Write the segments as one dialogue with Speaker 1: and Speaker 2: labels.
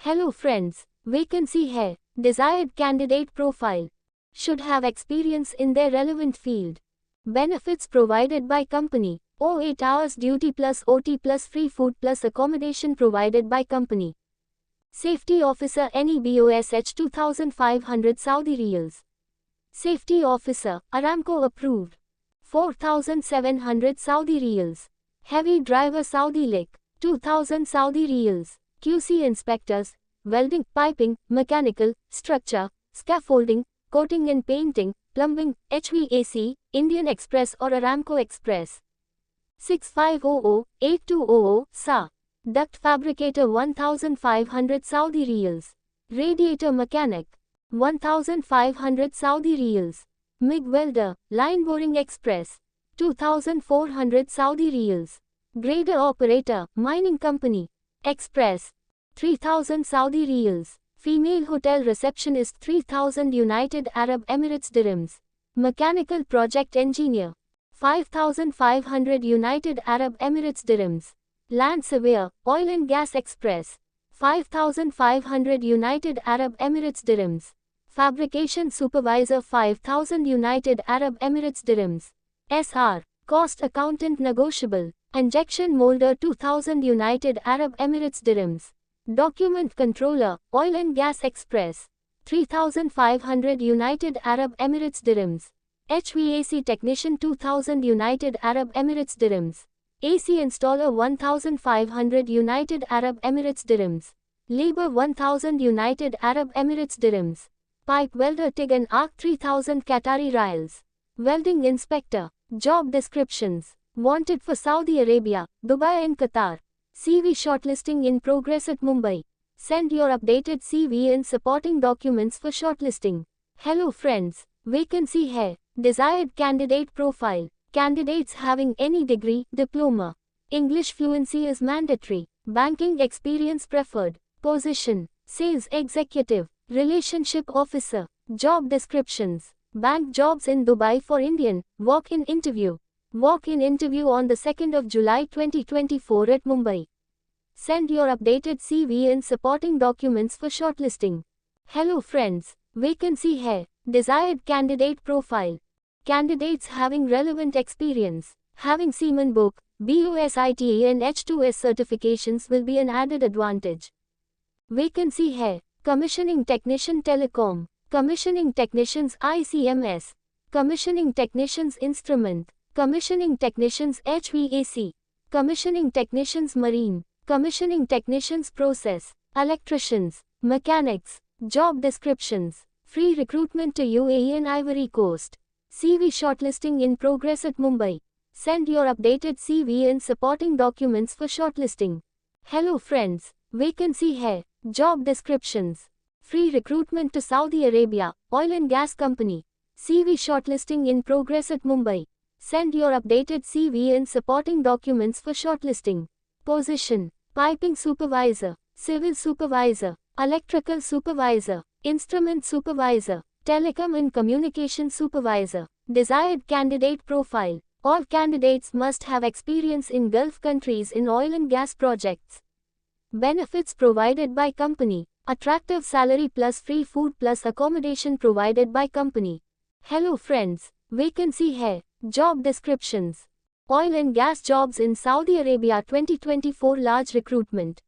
Speaker 1: Hello friends, vacancy hai, desired candidate profile. Should have experience in their relevant field. Benefits provided by company. 8 hours duty plus OT plus free food plus accommodation provided by company. Safety officer NEBOSH 2500 Saudi Riyals. Safety officer, Aramco approved. 4700 Saudi Riyals. Heavy driver Saudi Lick, 2000 Saudi Riyals. QC inspectors, welding, piping, mechanical, structure, scaffolding, coating and painting, plumbing, HVAC, Indian Express or Aramco Express. 6500-8200 SA. Duct fabricator 1500 Saudi Riyals. Radiator mechanic 1500 Saudi Riyals. MIG welder, line boring express 2400 Saudi Riyals. Grader operator, mining company. Express 3000 Saudi Riyals. Female hotel receptionist 3000 United Arab Emirates dirhams. Mechanical project engineer 5500 United Arab Emirates dirhams. Land surveyor, oil and gas express 5500 United Arab Emirates dirhams. Fabrication supervisor 5000 United Arab Emirates dirhams. SR, cost accountant negotiable. Injection molder 2000 United Arab Emirates dirhams. Document controller, oil and gas express 3500 United Arab Emirates dirhams. HVAC technician 2000 United Arab Emirates dirhams. AC installer 1500 United Arab Emirates dirhams. Labor 1000 United Arab Emirates dirhams. Pipe welder TIG and arc 3000 Qatari Riyals. Welding inspector. Job descriptions. Wanted for Saudi Arabia, Dubai and Qatar. CV shortlisting in progress at Mumbai. Send your updated CV and supporting documents for shortlisting. Hello friends, vacancy hai, desired candidate profile. Candidates having any degree, diploma. English fluency is mandatory. Banking experience preferred. Position, sales executive, relationship officer. Job descriptions. Bank jobs in Dubai for Indian, walk-in interview. Walk-in interview on the 2nd of July 2024 at Mumbai. Send your updated CV and supporting documents for shortlisting. Hello friends, vacancy hai, desired candidate profile. Candidates having relevant experience, having Seaman Book, BOSITA and H2S certifications will be an added advantage. Vacancy hai, commissioning technician telecom, commissioning technicians ICMS, commissioning technicians instrument, commissioning technicians HVAC, commissioning technicians marine, commissioning technicians process, electricians, mechanics. Job descriptions. Free recruitment to UAE and Ivory Coast. CV shortlisting in progress at Mumbai. Send your updated CV and supporting documents for shortlisting. Hello friends, vacancy hai, job descriptions. Free recruitment to Saudi Arabia, oil and gas company. CV shortlisting in progress at Mumbai. Send your updated CV and supporting documents for shortlisting. Position, piping supervisor, civil supervisor, electrical supervisor, instrument supervisor, telecom and communication supervisor. Desired candidate profile. All candidates must have experience in Gulf countries in oil and gas projects. Benefits provided by company. Attractive salary plus free food plus accommodation provided by company. Hello friends, vacancy hai, job descriptions. Oil and gas jobs in Saudi Arabia 2024 large recruitment.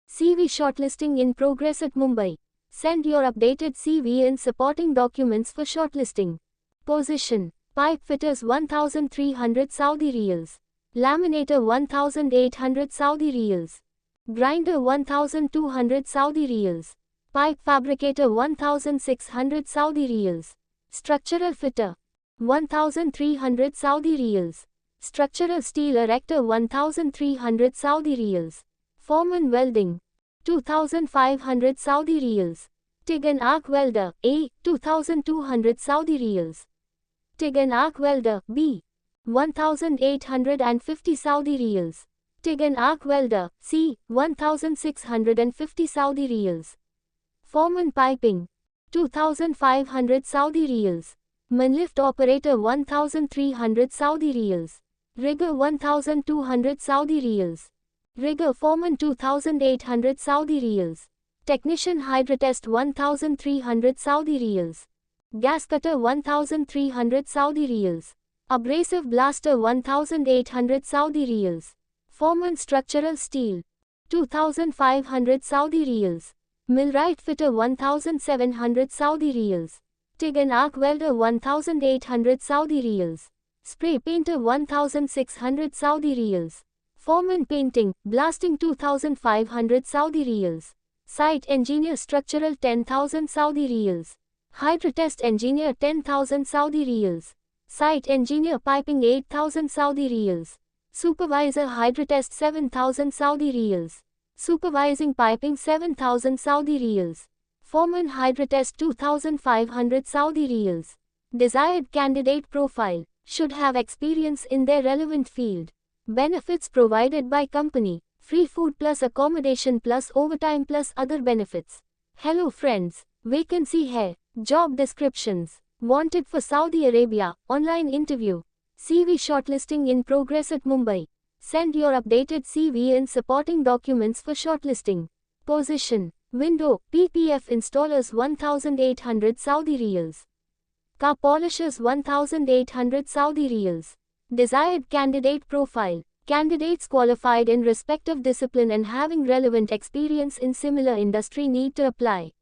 Speaker 1: CV shortlisting in progress at Mumbai. Send your updated CV and supporting documents for shortlisting. Position, pipe fitters 1300 Saudi Riyals. Laminator 1800 Saudi Riyals. Grinder 1200 Saudi Riyals. Pipe fabricator 1600 Saudi Riyals. Structural fitter 1300 Saudi Riyals. Structural steel erector 1300 Saudi Riyals. Foreman welding 2500 Saudi Riyals. TIG and arc welder A 2200 Saudi Riyals. TIG and arc welder B 1850 Saudi Riyals. TIG and arc welder C 1650 Saudi Riyals. Foreman piping 2500 Saudi Riyals. Manlift operator 1300 Saudi Riyals. Rigger 1200 Saudi Riyals. Rigger foreman 2800 Saudi Riyals. Technician Hydrotest 1300 Saudi Riyals. Gas Cutter 1300 Saudi Riyals. Abrasive Blaster 1800 Saudi Riyals. Foreman Structural Steel 2500 Saudi Riyals. Millwright Fitter 1700 Saudi Riyals. TIG and Arc Welder 1800 Saudi Riyals. Spray Painter 1600 Saudi Riyals. Foreman Painting, Blasting 2500 Saudi Riyals. Site Engineer Structural 10,000 Saudi Riyals. Hydrotest Engineer 10,000 Saudi Riyals. Site Engineer Piping 8,000 Saudi Riyals. Supervisor Hydrotest 7,000 Saudi Riyals. Supervising Piping 7,000 Saudi Riyals. Foreman Hydrotest 2,500 Saudi Riyals. Desired candidate profile. Should have experience in their relevant field. Benefits provided by company. Free food plus accommodation plus overtime plus other benefits. Hello friends. Vacancy hai. Job descriptions. Wanted for Saudi Arabia. Online interview. CV shortlisting in progress at Mumbai. Send your updated CV and supporting documents for shortlisting. Position. Window, PPF installers 1800 Saudi Riyals. Car polishers 1800 Saudi Riyals. Desired candidate profile. Candidates qualified in respective discipline and having relevant experience in similar industry need to apply.